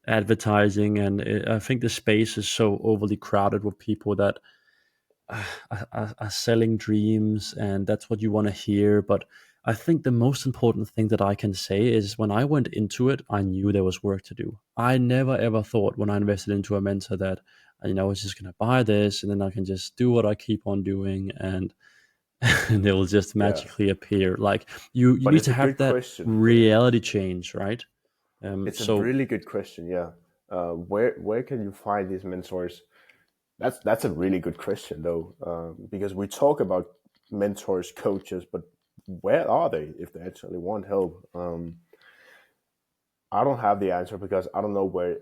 advertising, and I think the space is so overly crowded with people that are selling dreams, and that's what you want to hear. But I think the most important thing that I can say is when I went into it, I knew there was work to do. I never ever thought when I invested into a mentor that I was just going to buy this and then I can just do what I keep on doing and and it will just Yeah, magically appear. Like you but need it's to a have good that question. reality change, right? It's a So really good question. Yeah, where can you find these mentors? That's a really good question though, because we talk about mentors, coaches, but where are they if they actually want help? I don't have the answer because I don't know where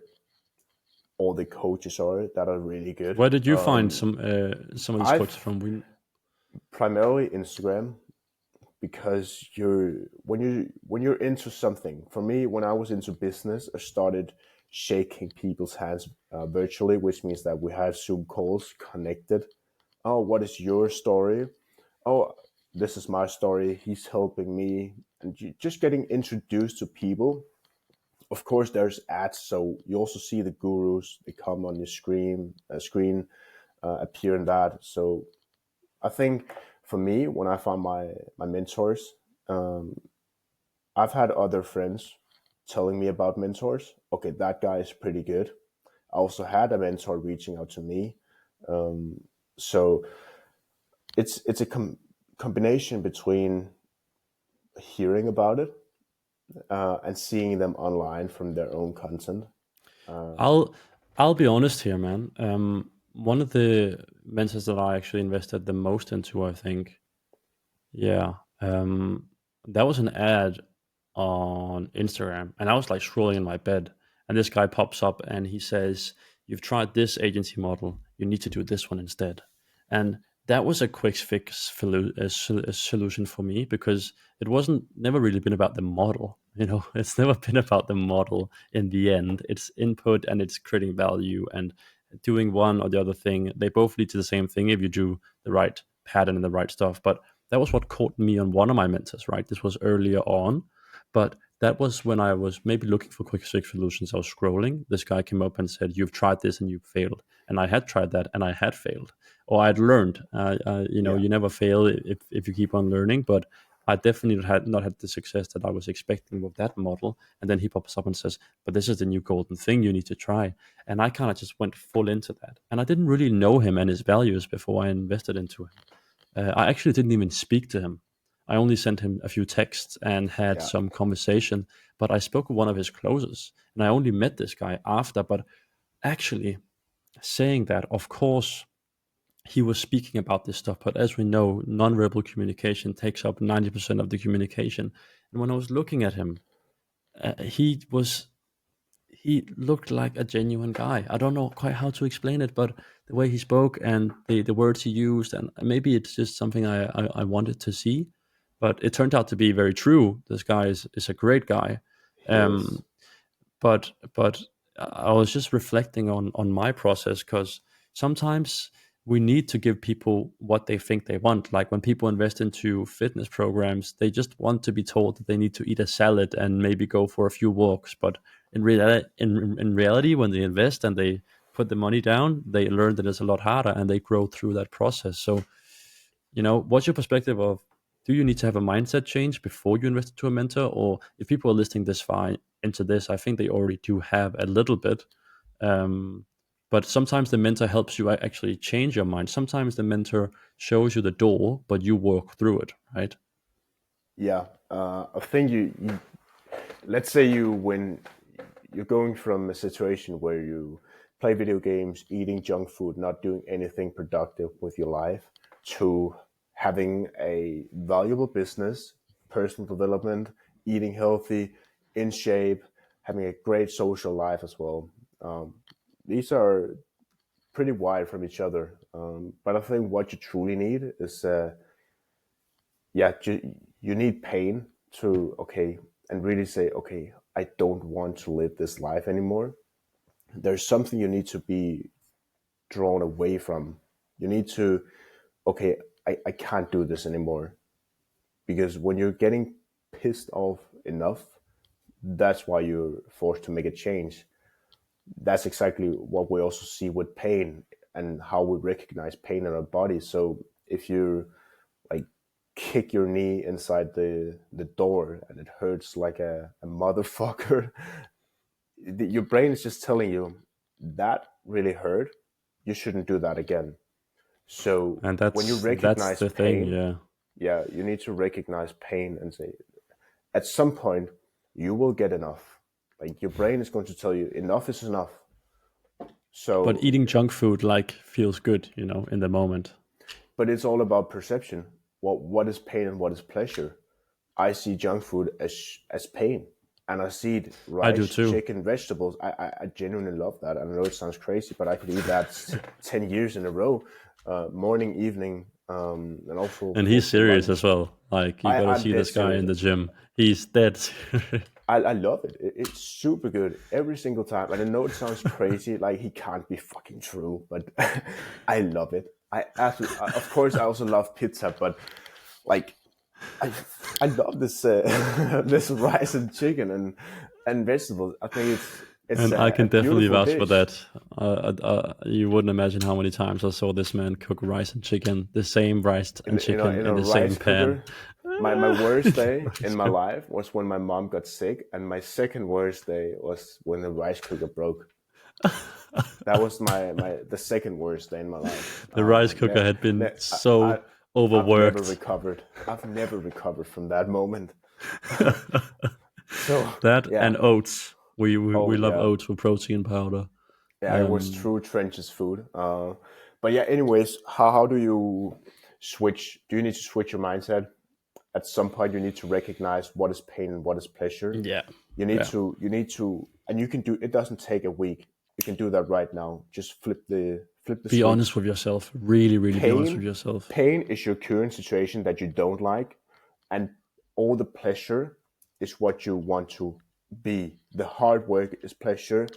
all the coaches are that are really good. where did you find some of these coaches I've from? We primarily Instagram, because when you're into something. For me, when I was into business, I started shaking people's hands virtually, which means that we have Zoom calls connected. Oh, what is your story? Oh, this is my story. He's helping me, and just getting introduced to people. Of course, there's ads, so you also see the gurus. They come on your screen appear in that. So I think for me, when I found my mentors, I've had other friends telling me about mentors. Okay, that guy is pretty good. I also had a mentor reaching out to me. So it's a combination between hearing about it and seeing them online from their own content. I'll I'll be honest here, man. One of the mentors that I actually invested the most into, I think, yeah, that was an ad on Instagram, and I was like scrolling in my bed, and this guy pops up and he says, "You've tried this agency model. You need to do this one instead." And that was a quick fix a solution for me because it wasn't never really been about the model. It's never been about the model in the end. It's input and it's creating value and doing one or the other thing. They both lead to the same thing if you do the right pattern and the right stuff. But that was what caught me on one of my mentors, right? This was earlier on, but that was when I was maybe looking for quick fix solutions. I was scrolling. This guy came up and said, "You've tried this and you've failed." And I had tried that and I had failed, or I'd learned. Yeah, You never fail if you keep on learning. But I definitely had not had the success that I was expecting with that model. And then he pops up and says, "But this is the new golden thing you need to try." And I kind of just went full into that. And I didn't really know him and his values before I invested into him. I actually didn't even speak to him. I only sent him a few texts and had yeah, some conversation, but I spoke with one of his closest, and I only met this guy after. But actually, saying that, of course, he was speaking about this stuff, but as we know, nonverbal communication takes up 90% of the communication. And when I was looking at him, he looked like a genuine guy. I don't know quite how to explain it, but the way he spoke and the words he used, and maybe it's just something I wanted to see, but it turned out to be very true. This guy is a great guy. he is. Um, but I was just reflecting on my process because sometimes we need to give people what they think they want. Like when people invest into fitness programs, they just want to be told that they need to eat a salad and maybe go for a few walks. But in reality, when they invest and they put the money down, they learn that it's a lot harder and they grow through that process. So what's your perspective of, do you need to have a mindset change before you invest into a mentor? Or if people are listening this far into this, I think they already do have a little bit. Um, but sometimes the mentor helps you actually change your mind. Sometimes the mentor shows you the door, but you walk through it, right? Yeah, I think you let's say when you're going from a situation where you play video games, eating junk food, not doing anything productive with your life, to having a valuable business, personal development, eating healthy, in shape, having a great social life as well. These are pretty wide from each other. But I think what you truly need is, yeah, you need pain to, okay, and really say, okay, I don't want to live this life anymore. There's something you need to be drawn away from. You need to, okay, I can't do this anymore. Because when you're getting pissed off enough, that's why you're forced to make a change. That's exactly what we also see with pain and how we recognize pain in our body. So if you like kick your knee inside the door and it hurts like a motherfucker, your brain is just telling you that really hurt. You shouldn't do that again. So And when you that's recognize the thing, pain, yeah. yeah, you need to recognize pain and say, at some point, you will get enough. Like your brain is going to tell you enough is enough. But So, eating junk food like feels good, in the moment. but it's all about perception. What is pain and what is pleasure? I see junk food as pain, and I see it I do rice, too. chicken, vegetables. I genuinely love that. I know it sounds crazy, but I could eat that 10 years in a row, morning, evening, and also And he's for serious as lunch. well. Like you gotta I'm see dead this guy serious. in the gym. He's dead serious. I love it. It's super good every single time. And I know it sounds crazy, like he can't be fucking true, but I love it. I absolutely, of course, I also love pizza, but like I, I love this this rice and chicken and vegetables. I think it's And I a can definitely beautiful vouch for dish. that. You wouldn't imagine how many times I saw this man cook rice and chicken, the same rice and chicken In in a the rice same pan. cooker. My worst day in my So life was when my mom got sick, and my second worst day was when the rice cooker broke. That was my the second worst day in my life. the rice cooker had been I so I've never overworked. recovered. I've never recovered from that moment. So That yeah. and oats. We Oh love yeah. oats for protein powder. Yeah, it was Um, true trenches food. But yeah. Anyways, how do you switch? Do you need to switch your mindset? At some point, you need to recognize what is pain and what is pleasure. yeah, yeah. You need to, and you can do. It doesn't take a week. You can do that right now. Just flip the Be honest switch. with yourself. Really, really be honest with Pain, yourself. pain is your current situation that you don't like, and all the pleasure is what you want to be. The hard work is pleasure,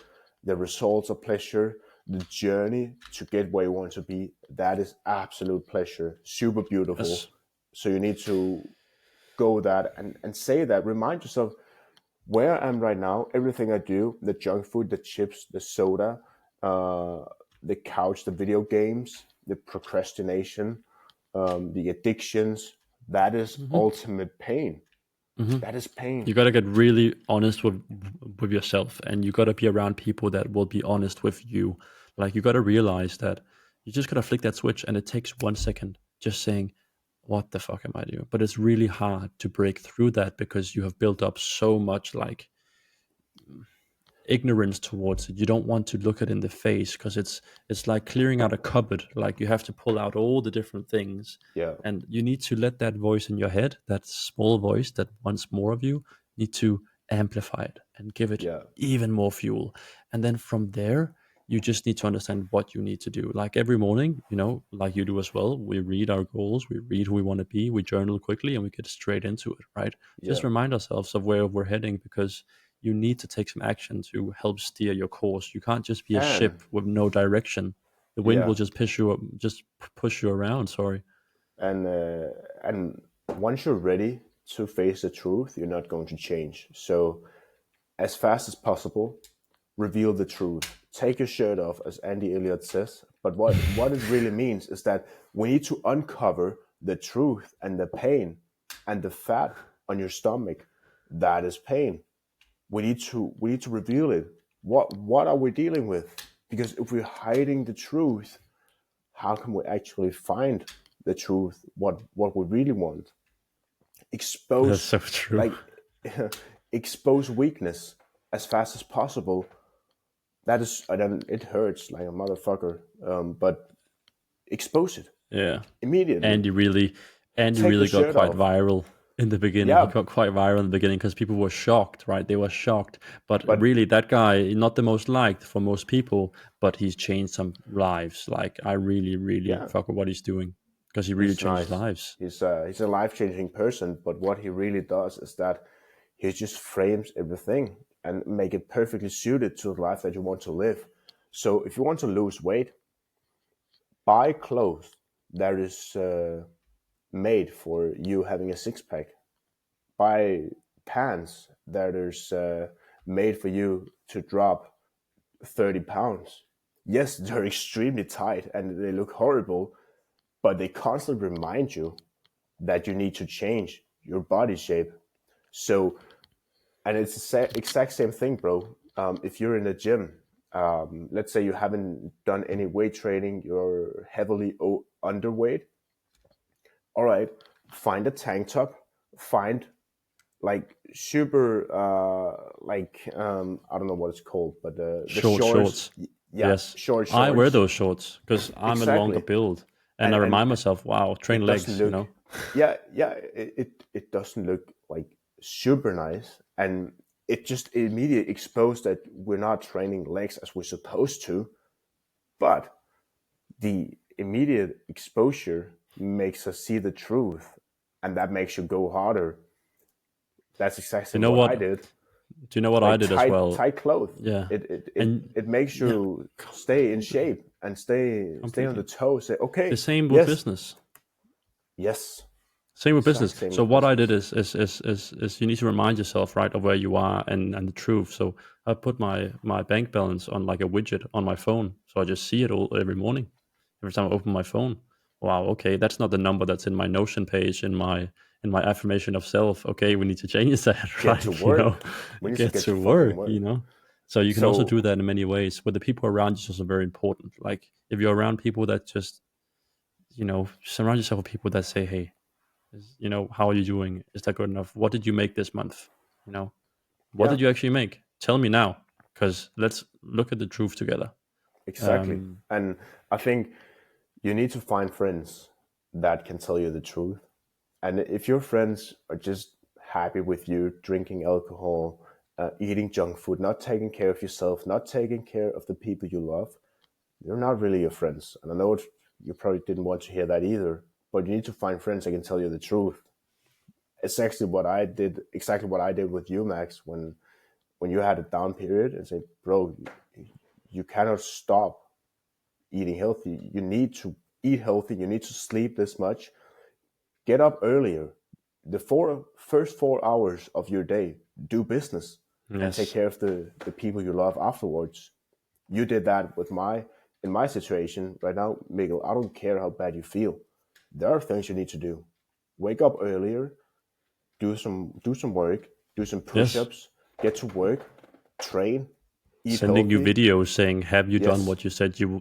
the results are pleasure, the journey to get where you want to be, that is absolute pleasure, super Yes. beautiful. So you need to go that and say that, remind yourself where I am right now, everything I do, the junk food, the chips, the soda, uh, the couch, the video games, the procrastination, the addictions, that is Hmm. ultimate pain. Hmm. That is pain. You gotta get really honest with yourself, and you gotta be around people that will be honest with you. Like you gotta realize that you just gotta flick that switch, and it takes 1 second. Just saying, "What the fuck am I doing?" But it's really hard to break through that because you have built up so much like ignorance towards it. You don't want to look it in the face because it's like clearing out a cupboard. Like you have to pull out all the different things, Yeah, and you need to let that voice in your head, that small voice that wants more of you, need to amplify it and give it yeah, even more fuel. And then from there, you just need to understand what you need to do. Like every morning, like you do as well, we read our goals, we read who we want to be, we journal quickly, and we get straight into it, right? Just yeah. remind ourselves of where we're heading because you need to take some action to help steer your course. You can't just be a And ship with no direction. The wind will yeah, just push you around. Sorry. and once you're ready to face the truth, you're not going to change. So as fast as possible, reveal the truth. Take your shirt off, as Andy Elliott says. But what it really means is that we need to uncover the truth and the pain and the fat on your stomach. That is pain. We need to reveal it. What are we dealing with? Because if we're hiding the truth, how can we actually find the truth? What we really want? That's Expose so true. like expose weakness as fast as possible. That is, and then it hurts like a motherfucker. But expose it Yeah. immediately. Andy really, Andy Take the really got shirt quite off. viral in the beginning. He Yeah, got quite viral in the beginning because people were shocked, right? They were shocked. But but really, that guy, not the most liked for most people, but he's changed some lives. Like, I really, really yeah, fuck with what he's doing because he really he's changes nice. lives. He's a life changing person. But what he really does is that he just frames everything and make it perfectly suited to the life that you want to live. So if you want to lose weight, buy clothes that is made for you having a six pack. Buy pants that is made for you to drop 30 pounds. Yes, they're extremely tight and they look horrible, but they constantly remind you that you need to change your body shape. So, and it's the exact same thing, bro. If you're in a gym, let's say you haven't done any weight training, you're heavily underweight. All right, find a tank top, find like super I don't know what it's called, but the Short shorts, shorts. yeah, Yes. short I wear shorts, those shorts because I'm a longer exactly. build. And I And remind myself, wow, train it doesn't legs, you look, know? yeah, it doesn't look like super nice, and it just immediately exposed that we're not training legs as we're supposed to. But the immediate exposure makes us see the truth, and that makes you go harder. That's You exactly know what I what? did. Do you know what I Like did as well? tight clothes. Yeah. It And it makes yeah, you stay in completely. shape and stay on the Completely. toe. Say, The okay, same with yes, business. yes, Same with exact business. same So with what I did business. is you need to remind yourself, right, of where you are and the truth. So I put my bank balance on like a widget on my phone, so I just see it all every morning, every time I open my phone. Wow, okay, that's not the number that's in my Notion page in my affirmation of self. Okay, we need to change that, Get to right? You know, work. We need to get get to to fucking work. work. You know, so you can also So do that in many ways. But the people around you is also very important. Like if you're around people that just surround yourself with people that say, hey, how are you doing? Is that good enough? What did you make this month? You know, what yeah, did you actually make? Tell me now, because let's look at the truth together. exactly. Um, And I think you need to find friends that can tell you the truth. And if your friends are just happy with you drinking alcohol, eating junk food, not taking care of yourself, not taking care of the people you love, they're not really your friends. And I know you probably didn't want to hear that either, but you need to find friends that can tell you the truth. It's actually what I did, exactly what I did with you, Max, when you had a down period and said, bro, you cannot stop eating healthy. You need to eat healthy. You need to sleep this much. Get up earlier. The first 4 hours of your day, do business and take yes, care of the people you love afterwards. You did that in my situation right now, Miguel. I don't care how bad you feel. There are things you need to do. Wake up earlier, do some work, do some yes. push-ups, get to work, train, eat Sending you healthy. videos saying, "Have you done Yes, what you said you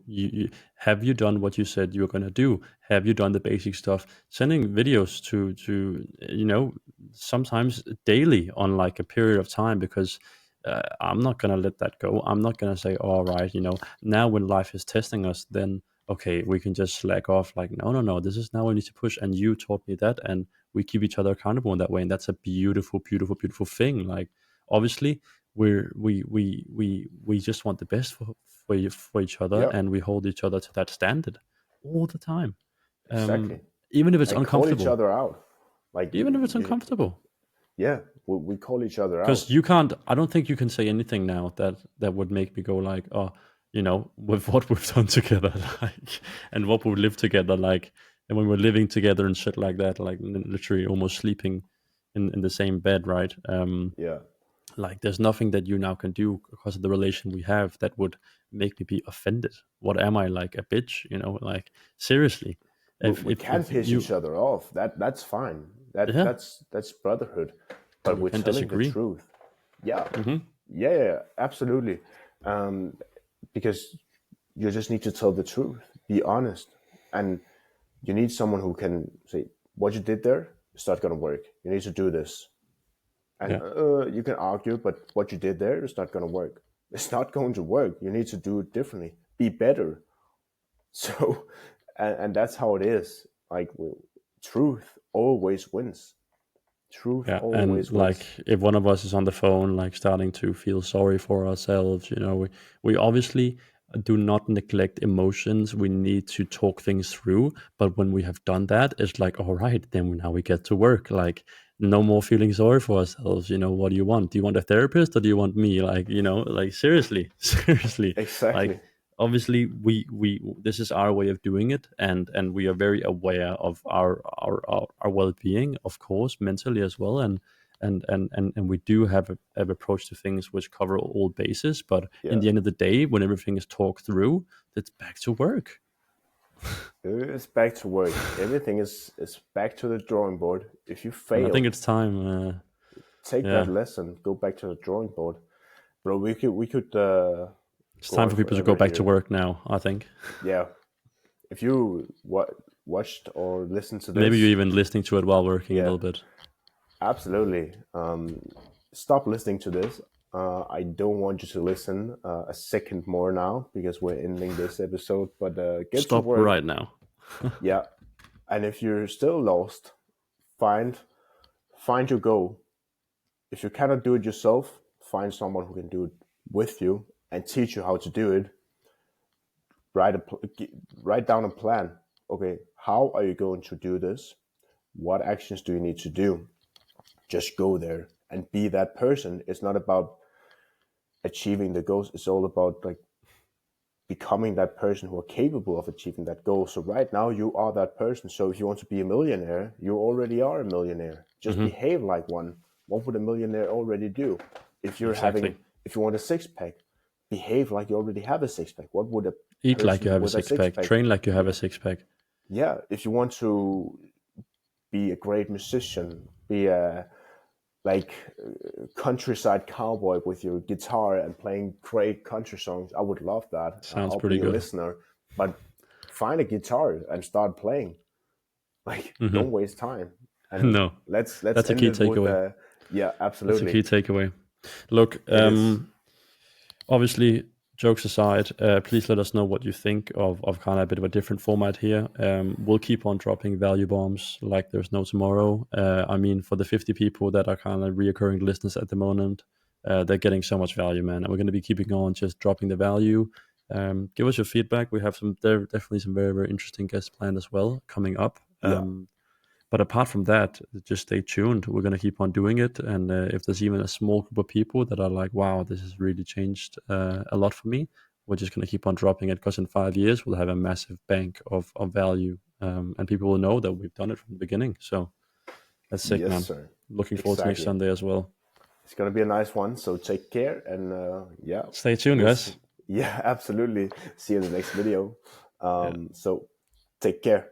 have you done what you said you were gonna do? Have you done the basic stuff?" Sending videos to sometimes daily on like a period of time because I'm not gonna let that go. I'm not gonna say, "All right, now when life is testing us, then okay, we can just slack off." Like, no, no, no. This is now we need to push, and you taught me that, and we keep each other accountable in that way, and that's a beautiful, beautiful, beautiful thing. Like, obviously we just want the best for each other, yeah, and we hold each other to that standard all the time, exactly. even if it's And call each uncomfortable, other out. Like, even if it's uncomfortable, yeah, we call each other because out. you can't. I don't think you can say anything now that would make me go like, oh, with what we've done together, like, and what we live together, like, and when we're living together and shit like that, like literally almost sleeping in the same bed, right? Yeah. Like there's nothing that you now can do because of the relation we have that would make me be offended. What am I, like a bitch? Like, seriously. if We if can if piss each you other off. That's fine. That Yeah, that's brotherhood. But we we're can telling the disagree. truth. Yeah, Hmm. yeah, absolutely. Um, because you just need to tell the truth, be honest, and you need someone who can say what you did there. It's not going to work. You need to do this, and Yeah. you can argue, but what you did there is not going to work. It's not going to work. You need to do it differently. Be better. So, and that's how it is. Like, truth always wins. Truth Yeah, and always like wins. if one of us is on the phone, like starting to feel sorry for ourselves, we obviously do not neglect emotions. We need to talk things through. But when we have done that, it's like, all right, then now we get to work. Like, no more feeling sorry for ourselves. What do you want? Do you want a therapist or do you want me? Like, like seriously, seriously, like Exactly. obviously we this is our way of doing it, and we are very aware of our well-being, of course, mentally as well, and we do have approach to things which cover all bases, but in Yeah. the end of the day, when everything is talked through, it's back to work. It's back to work. Everything is back to the drawing board. If you And I think fail, it's time, take that yeah, lesson. Go back to the drawing board, bro. We could it's go time on for people to go forever back to here. work now, I think. Yeah. If you watched or listened to Maybe you're this, even listening to it while working a yeah, little bit. absolutely. Stop listening to this. I don't want you to listen a second more now because we're ending this episode. But get to Stop work. right now. Yeah. And if you're still lost, find find your goal. If you cannot do it yourself, find someone who can do it with you and teach you how to do it. Write write down a plan. Okay, how are you going to do this? What actions do you need to do? Just go there and be that person. It's not about achieving the goals. It's all about like becoming that person who are capable of achieving that goal. So right now you are that person. So if you want to be a millionaire, you already are a millionaire. Just Hmm. behave like one. What would a millionaire already do? If you're Exactly. having, if you want a six pack, behave like you already have a six pack. What would a Eat like you person have a with a six six pack. pack? Train like you have a Yeah, six pack. yeah. If you want to be a great musician, be a like countryside cowboy with your guitar and playing great country songs. I would love that. Sounds I'll pretty be a good. listener, but find a guitar and start playing. Like, don't Hmm. waste time. And No, let's that's a end key it with takeaway. yeah, That's a absolutely. key takeaway. Look, It is. obviously, jokes aside, please let us know what you think of kind of a bit of a different format here. We'll keep on dropping value bombs like there's no tomorrow. I mean, for the 50 people that are kind of reoccurring listeners at the moment, they're getting so much value, man. And we're going to be keeping on just dropping the value. Give us your feedback. We have there definitely some very, very interesting guests planned as well coming up. Yeah. But apart from that, just stay tuned. We're going to keep on doing it. And if there's even a small group of people that are like, wow, this has really changed a lot for me, we're just going to keep on dropping it because in 5 years, we'll have a massive bank of value. And people will know that we've done it from the beginning. So that's sick, Yes, man. sir. Looking forward to next Exactly. Sunday as well. It's gonna be a nice one. So take care and yeah, Stay tuned, we'll see. guys. Yeah, absolutely. See you in the next video. Yeah. So take care.